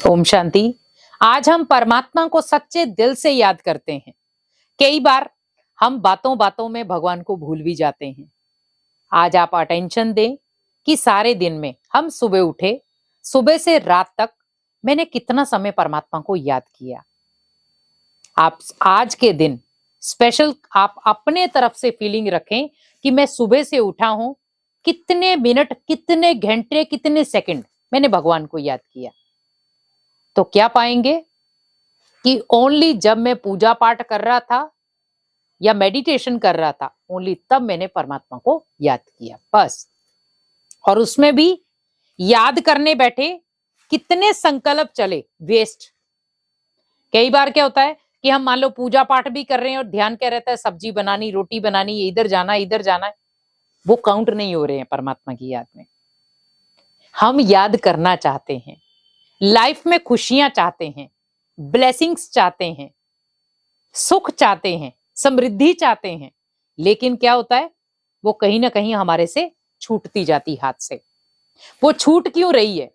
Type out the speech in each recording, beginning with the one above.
ओम शांति। आज हम परमात्मा को सच्चे दिल से याद करते हैं। कई बार हम बातों बातों में भगवान को भूल भी जाते हैं। आज आप अटेंशन दें कि सारे दिन में हम सुबह उठे, सुबह से रात तक मैंने कितना समय परमात्मा को याद किया। आप आज के दिन स्पेशल आप अपने तरफ से फीलिंग रखें कि मैं सुबह से उठा हूं, कितने मिनट, कितने घंटे, कितने सेकंड मैंने भगवान को याद किया। तो क्या पाएंगे कि ओनली जब मैं पूजा पाठ कर रहा था या मेडिटेशन कर रहा था, ओनली तब मैंने परमात्मा को याद किया, बस। और उसमें भी याद करने बैठे कितने संकल्प चले वेस्ट। कई बार क्या होता है कि हम मान लो पूजा पाठ भी कर रहे हैं और ध्यान क्या रहता है, सब्जी बनानी, रोटी बनानी, इधर जाना इधर जाना है, वो काउंट नहीं हो रहे हैं परमात्मा की याद में। हम याद करना चाहते हैं, लाइफ में खुशियां चाहते हैं, ब्लेसिंग्स चाहते हैं, सुख चाहते हैं, समृद्धि चाहते हैं, लेकिन क्या होता है, वो कहीं ना कहीं हमारे से छूटती जाती हाथ से। वो छूट क्यों रही है?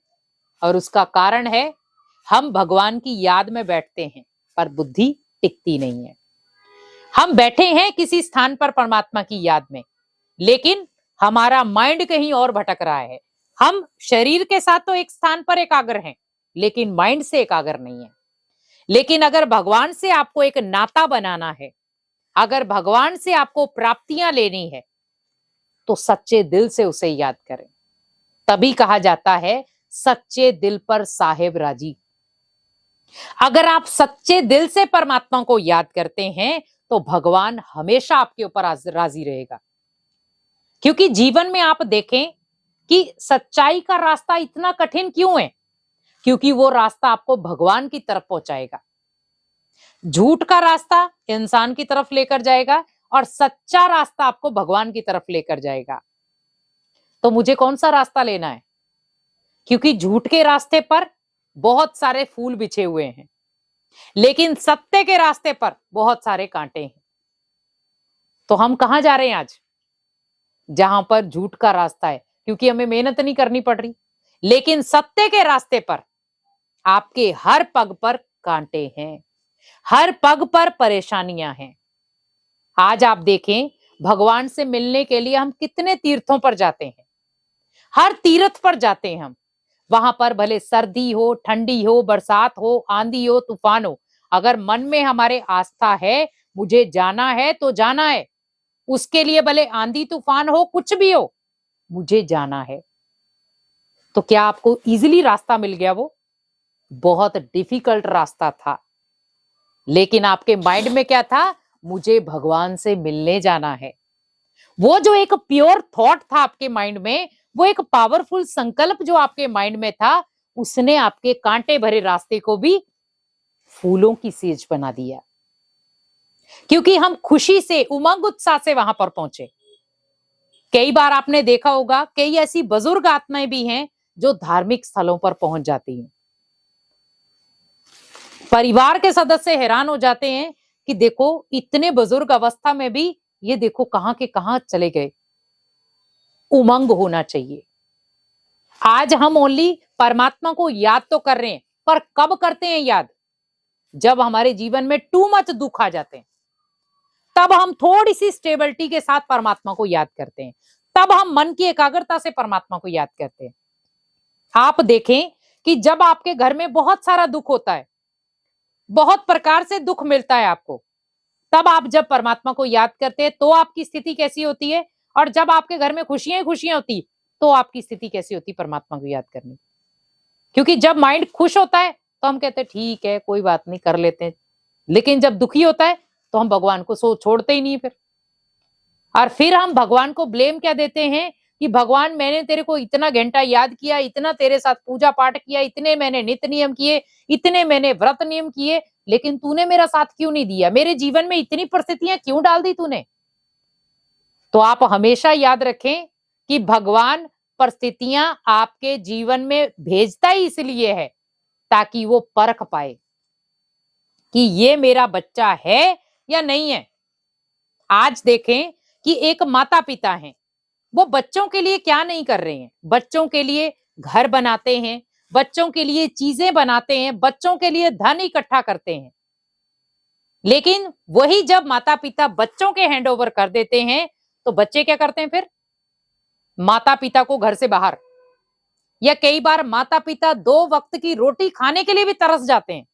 और उसका कारण है हम भगवान की याद में बैठते हैं पर बुद्धि टिकती नहीं है। हम बैठे हैं किसी स्थान पर परमात्मा की याद में, लेकिन हमारा माइंड कहीं और भटक रहा है। हम शरीर के साथ तो एक स्थान पर एकाग्र हैं, लेकिन माइंड से एकाग्र नहीं है। लेकिन अगर भगवान से आपको एक नाता बनाना है, अगर भगवान से आपको प्राप्तियां लेनी है, तो सच्चे दिल से उसे याद करें। तभी कहा जाता है सच्चे दिल पर साहेब राजी। अगर आप सच्चे दिल से परमात्मा को याद करते हैं तो भगवान हमेशा आपके ऊपर राजी रहेगा। क्योंकि जीवन में आप देखें कि सच्चाई का रास्ता इतना कठिन क्यों है? क्योंकि वो रास्ता आपको भगवान की तरफ पहुंचाएगा। झूठ का रास्ता इंसान की तरफ लेकर जाएगा और सच्चा रास्ता आपको भगवान की तरफ लेकर जाएगा। तो मुझे कौन सा रास्ता लेना है? क्योंकि झूठ के रास्ते पर बहुत सारे फूल बिछे हुए हैं, लेकिन सत्य के रास्ते पर बहुत सारे कांटे हैं। तो हम कहां जा रहे हैं आज? जहां पर झूठ का रास्ता है, क्योंकि हमें मेहनत नहीं करनी पड़ रही। लेकिन सत्य के रास्ते पर आपके हर पग पर कांटे हैं, हर पग पर परेशानियां हैं। आज आप देखें, भगवान से मिलने के लिए हम कितने तीर्थों पर जाते हैं, हर तीर्थ पर जाते हैं हम। वहां पर भले सर्दी हो, ठंडी हो, बरसात हो, आंधी हो, तूफान हो, अगर मन में हमारे आस्था है, मुझे जाना है तो जाना है, उसके लिए भले आंधी तूफान हो, कुछ भी हो, मुझे जाना है। तो क्या आपको इजीली रास्ता मिल गया? वो बहुत डिफिकल्ट रास्ता था, लेकिन आपके माइंड में क्या था? मुझे भगवान से मिलने जाना है। वो जो एक प्योर थॉट था आपके माइंड में, वो एक पावरफुल संकल्प जो आपके माइंड में था, उसने आपके कांटे भरे रास्ते को भी फूलों की सेज बना दिया। क्योंकि हम खुशी से, उमंग उत्साह से वहां पर पहुंचे। कई बार आपने देखा होगा, कई ऐसी बुजुर्ग आत्माएं भी हैं जो धार्मिक स्थलों पर पहुंच जाती हैं। परिवार के सदस्य हैरान हो जाते हैं कि देखो, इतने बुजुर्ग अवस्था में भी ये देखो कहां के कहां चले गए। उमंग होना चाहिए। आज हम ओनली परमात्मा को याद तो कर रहे हैं, पर कब करते हैं याद? जब हमारे जीवन में टू मच दुख आ जाते हैं, तब हम थोड़ी सी स्टेबिलिटी के साथ परमात्मा को याद करते हैं, तब हम मन की एकाग्रता से परमात्मा को याद करते हैं। आप देखें कि जब आपके घर में बहुत सारा दुख होता है, बहुत प्रकार से दुख मिलता है आपको, तब आप जब परमात्मा को याद करते हैं तो आपकी स्थिति कैसी होती है? और जब आपके घर में खुशियां ही खुशियां होती तो आपकी स्थिति कैसी होती परमात्मा को याद करने? क्योंकि जब माइंड खुश होता है तो हम कहते हैं ठीक है, कोई बात नहीं, कर लेते हैं। लेकिन जब दुखी होता है तो हम भगवान को छोड़ते ही नहीं फिर। और फिर हम भगवान को ब्लेम क्या देते हैं कि भगवान, मैंने तेरे को इतना घंटा याद किया, इतना तेरे साथ पूजा पाठ किया, इतने मैंने नित्य नियम किए, इतने मैंने व्रत नियम किए, लेकिन तूने मेरा साथ क्यों नहीं दिया? मेरे जीवन में इतनी परिस्थितियां क्यों डाल दी तूने? तो आप हमेशा याद रखें कि भगवान परिस्थितियां आपके जीवन में भेजता ही इसलिए है ताकि वो परख पाए कि ये मेरा बच्चा है या नहीं है। आज देखें कि एक माता पिता हैं, वो बच्चों के लिए क्या नहीं कर रहे हैं। बच्चों के लिए घर बनाते हैं, बच्चों के लिए चीजें बनाते हैं, बच्चों के लिए धन इकट्ठा करते हैं, लेकिन वही जब माता पिता बच्चों के हैंड ओवर कर देते हैं तो बच्चे क्या करते हैं फिर? माता पिता को घर से बाहर, या कई बार माता पिता 2 वक्त की रोटी खाने के लिए भी तरस जाते हैं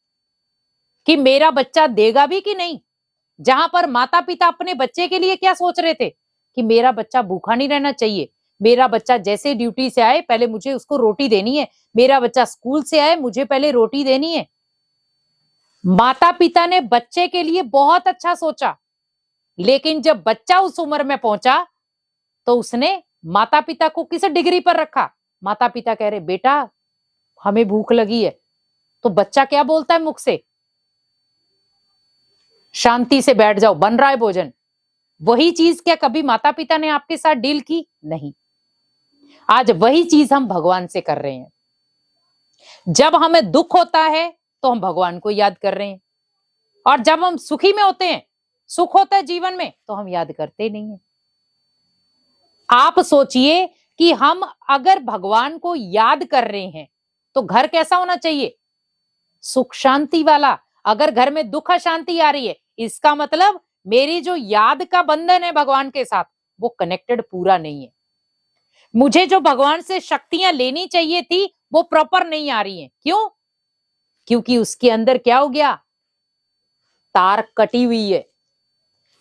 कि मेरा बच्चा देगा भी कि नहीं। जहां पर माता पिता अपने बच्चे के लिए क्या सोच रहे थे कि मेरा बच्चा भूखा नहीं रहना चाहिए, मेरा बच्चा जैसे ड्यूटी से आए पहले मुझे उसको रोटी देनी है, मेरा बच्चा स्कूल से आए मुझे पहले रोटी देनी है। माता पिता ने बच्चे के लिए बहुत अच्छा सोचा, लेकिन जब बच्चा उस उम्र में पहुंचा तो उसने माता पिता को किस डिग्री पर रखा? माता पिता कह रहे बेटा हमें भूख लगी है, तो बच्चा क्या बोलता है मुख से? शांति से बैठ जाओ, बन रहा है भोजन। वही चीज क्या कभी माता पिता ने आपके साथ डील की? नहीं। आज वही चीज हम भगवान से कर रहे हैं। जब हमें दुख होता है तो हम भगवान को याद कर रहे हैं, और जब हम सुखी में होते हैं, सुख होता है जीवन में, तो हम याद करते नहीं है। आप सोचिए कि हम अगर भगवान को याद कर रहे हैं तो घर कैसा होना चाहिए? सुख शांति वाला। अगर घर में दुख अशांति आ रही है, इसका मतलब मेरी जो याद का बंधन है भगवान के साथ वो कनेक्टेड पूरा नहीं है। मुझे जो भगवान से शक्तियां लेनी चाहिए थी वो प्रॉपर नहीं आ रही हैं। क्यों? क्योंकि उसके अंदर क्या हो गया? तार कटी हुई है।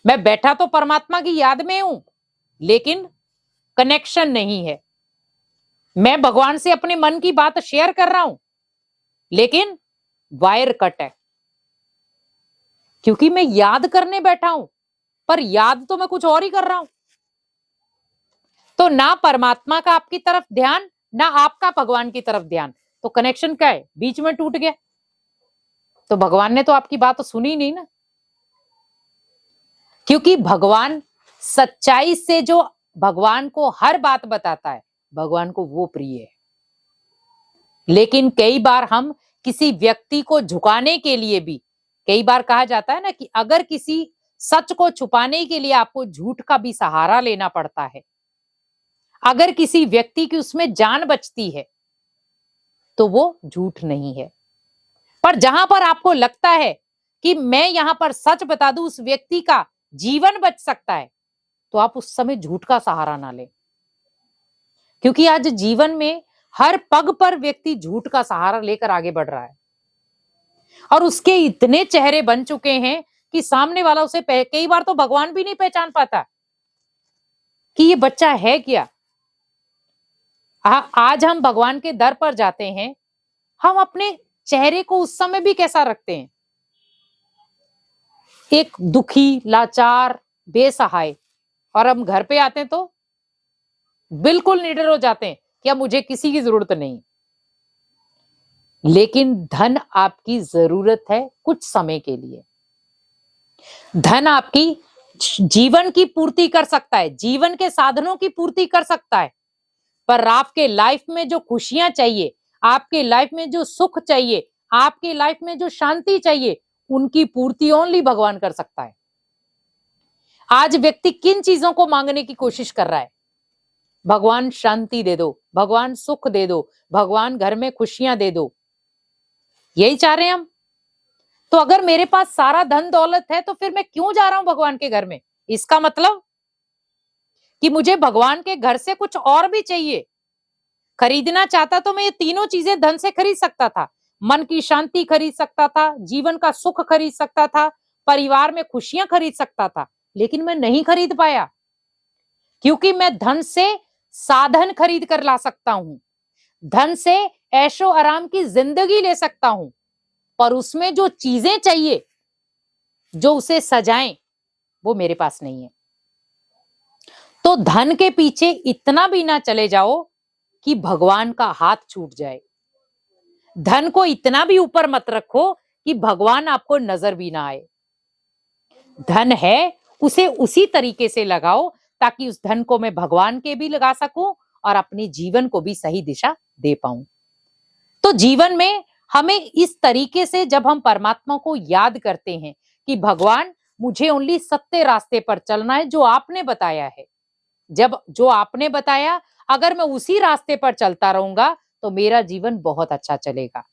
मैं बैठा तो परमात्मा की याद में हूं, लेकिन कनेक्शन नहीं है। मैं भगवान से अपने मन की बात शेयर कर रहा हूं, लेकिन वायर कट है, क्योंकि मैं याद करने बैठा हूं, पर याद तो मैं कुछ और ही कर रहा हूं। तो ना परमात्मा का आपकी तरफ ध्यान, ना आपका भगवान की तरफ ध्यान, तो कनेक्शन क्या है? बीच में टूट गया। तो भगवान ने तो आपकी बात सुनी नहीं ना, क्योंकि भगवान सच्चाई से जो भगवान को हर बात बताता है, भगवान को वो प्रिय है। लेकिन कई बार हम किसी व्यक्ति को झुकाने के लिए भी, कई बार कहा जाता है ना कि अगर किसी सच को छुपाने के लिए आपको झूठ का भी सहारा लेना पड़ता है, अगर किसी व्यक्ति की उसमें जान बचती है, तो वो झूठ नहीं है। पर जहां पर आपको लगता है कि मैं यहां पर सच बता दूं, उस व्यक्ति का जीवन बच सकता है, तो आप उस समय झूठ का सहारा ना लें। क्योंकि आज जीवन में हर पग पर व्यक्ति झूठ का सहारा लेकर आगे बढ़ रहा है, और उसके इतने चेहरे बन चुके हैं कि सामने वाला उसे कई बार तो भगवान भी नहीं पहचान पाता कि ये बच्चा है क्या। आज हम भगवान के दर पर जाते हैं, हम अपने चेहरे को उस समय भी कैसा रखते हैं? एक दुखी, लाचार, बेसहाय। और हम घर पे आते हैं तो बिल्कुल निडर हो जाते हैं कि अब मुझे किसी की जरूरत नहीं। लेकिन धन आपकी जरूरत है कुछ समय के लिए। धन आपकी जीवन की पूर्ति कर सकता है, जीवन के साधनों की पूर्ति कर सकता है, पर आपके लाइफ में जो खुशियां चाहिए, आपके लाइफ में जो सुख चाहिए, आपके लाइफ में जो शांति चाहिए, उनकी पूर्ति ओनली भगवान कर सकता है। आज व्यक्ति किन चीजों को मांगने की कोशिश कर रहा है? भगवान शांति दे दो, भगवान सुख दे दो, भगवान घर में खुशियां दे दो, यही चाह रहे हैं हम। तो अगर मेरे पास सारा धन दौलत है तो फिर मैं क्यों जा रहा हूं भगवान के घर में? इसका मतलब कि मुझे भगवान के घर से कुछ और भी चाहिए। खरीदना चाहता तो मैं ये तीनों चीजें धन से खरीद सकता था। मन की शांति खरीद सकता था, जीवन का सुख खरीद सकता था, परिवार में खुशियां खरीद सकता था, लेकिन मैं नहीं खरीद पाया, क्योंकि मैं धन से साधन खरीद कर ला सकता हूं, धन से ऐशो आराम की जिंदगी ले सकता हूं, पर उसमें जो चीजें चाहिए जो उसे सजाएं, वो मेरे पास नहीं है। तो धन के पीछे इतना भी ना चले जाओ कि भगवान का हाथ छूट जाए। धन को इतना भी ऊपर मत रखो कि भगवान आपको नजर भी ना आए। धन है, उसे उसी तरीके से लगाओ ताकि उस धन को मैं भगवान के भी लगा सकूं और अपने जीवन को भी सही दिशा दे पाऊं। तो जीवन में हमें इस तरीके से जब हम परमात्मा को याद करते हैं कि भगवान मुझे ओनली सत्य रास्ते पर चलना है जो आपने बताया है, जब जो आपने बताया अगर मैं उसी रास्ते पर चलता रहूंगा तो मेरा जीवन बहुत अच्छा चलेगा।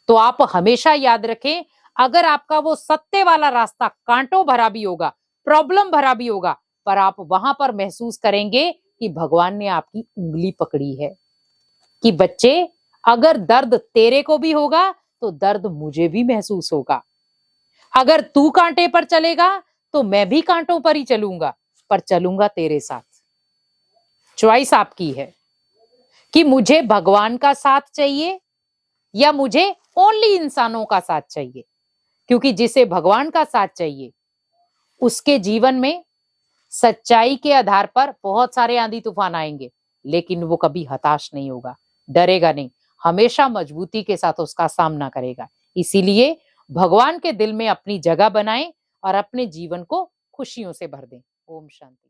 तो आप हमेशा याद रखें, अगर आपका वो सत्य वाला रास्ता कांटों भरा भी होगा, प्रॉब्लम भरा भी होगा, पर आप वहां पर महसूस करेंगे कि भगवान ने आपकी उंगली पकड़ी है, कि बच्चे अगर दर्द तेरे को भी होगा तो दर्द मुझे भी महसूस होगा। अगर तू कांटे पर चलेगा तो मैं भी कांटों पर ही चलूंगा, पर चलूंगा तेरे साथ। चॉइस आपकी है कि मुझे भगवान का साथ चाहिए या मुझे ओनली इंसानों का साथ चाहिए। क्योंकि जिसे भगवान का साथ चाहिए उसके जीवन में सच्चाई के आधार पर बहुत सारे आंधी तूफान आएंगे, लेकिन वो कभी हताश नहीं होगा, डरेगा नहीं, हमेशा मजबूती के साथ उसका सामना करेगा। इसीलिए भगवान के दिल में अपनी जगह बनाएं और अपने जीवन को खुशियों से भर दें। ओम शांति।